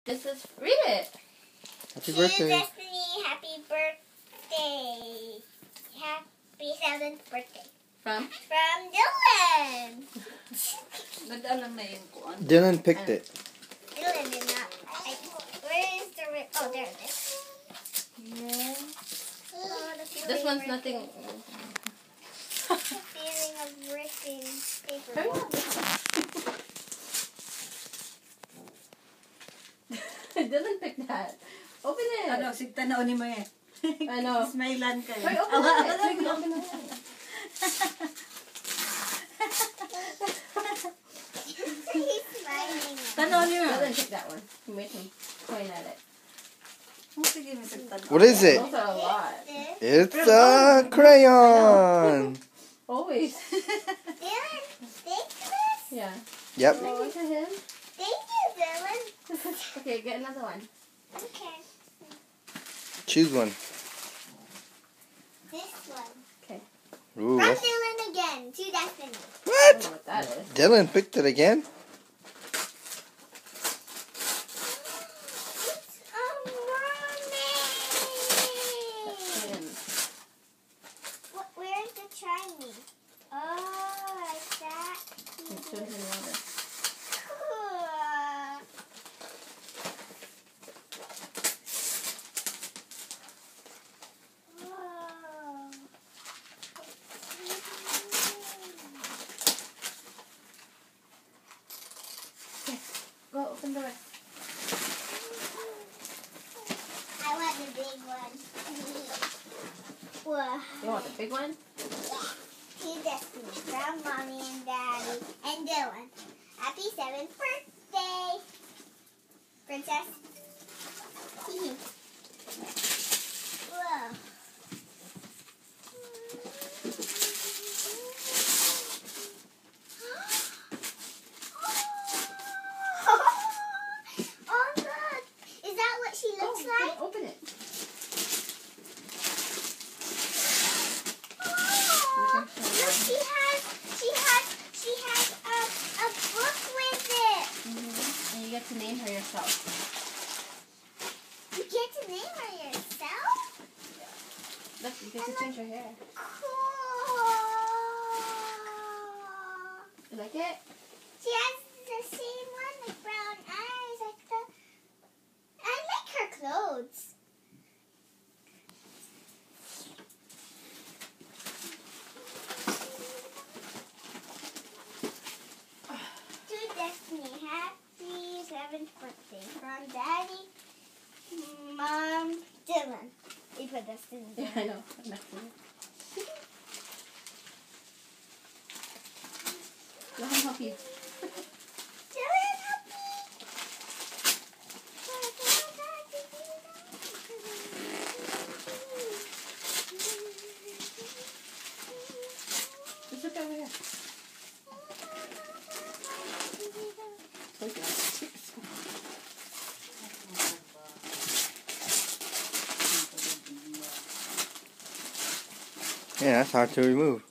This is, read it. Happy birthday. Destiny, happy birthday. Happy 7th birthday. From Dylan. Nag-alam na yung kuan. Dylan picked it. Dylan did not. Where is the oh, there it is. this one's nothing. The feeling of ripping paper. Dylan picked that. Open it. Ano, sigta na ni mo eh. Ano? Smilan kayo. Wait, open it. Open it. He's smiling. Tanaw niyo. Dylan picked that one. He made me point at it. Sige, may sigta. What is it? Those are a lot. It's a crayon. Always. Dylan, thank you. Yeah. Yep. Oh, look at him. Thank you, Dylan. Okay, get another one. Okay. Choose one. This one. Okay. Ooh, From what's... Dylan again to Destiny. I don't What? know what that is. Dylan picked it again? It's a mermaid. Him. Where's the shiny? Oh, like that. Let's put it in water. Cool. Whoa. Go open the rest. I want the big one. Whoa. You want the big one? To Destiny from Mommy and Daddy and Dylan. Happy 7th birthday, Princess. Whoa. Oh, look. Is that what she looks like? Open it. Oh, look, she has a book with it. And you get to name her yourself. You get to name her yourself? Look, you get to change her hair. Cool. You like it? She has the same one with brown eyes. I like her clothes. To Destiny, happy 7th birthday from Daddy, Mom, Dylan. We put Destiny Yeah, there. I know. I'm next to it. Let him help you. Dylan, help me. Just look over here. Look at it. Yeah, that's hard to remove.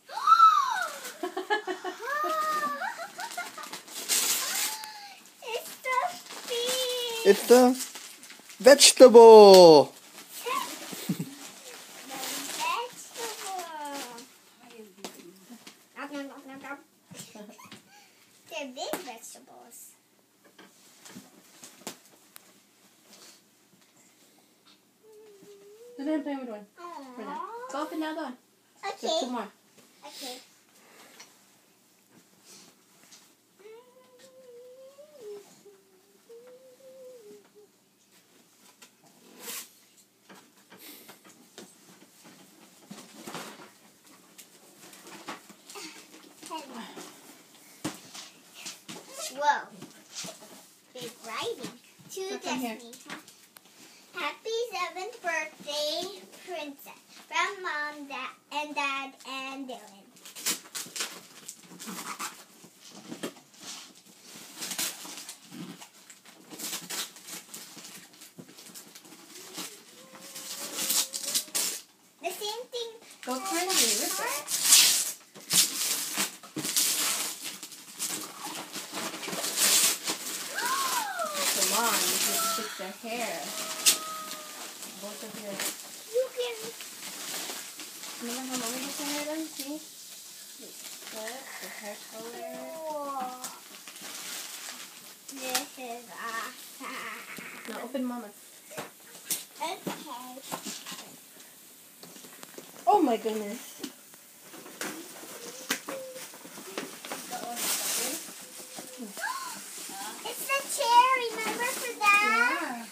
It's the fish. It's the vegetable. The vegetable. They're big vegetables. Let him play with one. For now. Go open the other one. Just two Okay. more. Okay. Whoa. Big writing. To Look in here. Destiny. Happy 7th birthday, Princess. From Mom, Dad, and Dylan. The same thing. Go crazy. Rip it. Come on. You can stick the hair. Both of your... You can... Mira, Mama, we just hair done, see? Look, the hair color. Oh, this is awesome. Now open Mama's. Okay. Oh my goodness. It's the chair, remember for that? Yeah.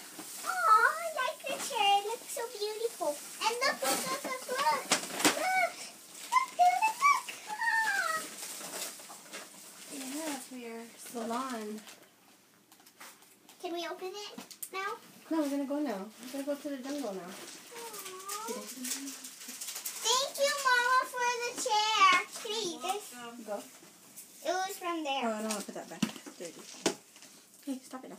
Oh, I like the chair. It looks so beautiful. And look, look, look, look, look. Look. Look, look, look. Oh. Yeah, for your salon. Can we open it now? No, we're gonna go now. We're gonna go to the jungle now. Aw. Thank you, Mama, for the chair. Please. Go. It was from there. Oh, I don't want to put that back. It's dirty. Hey, stop it now.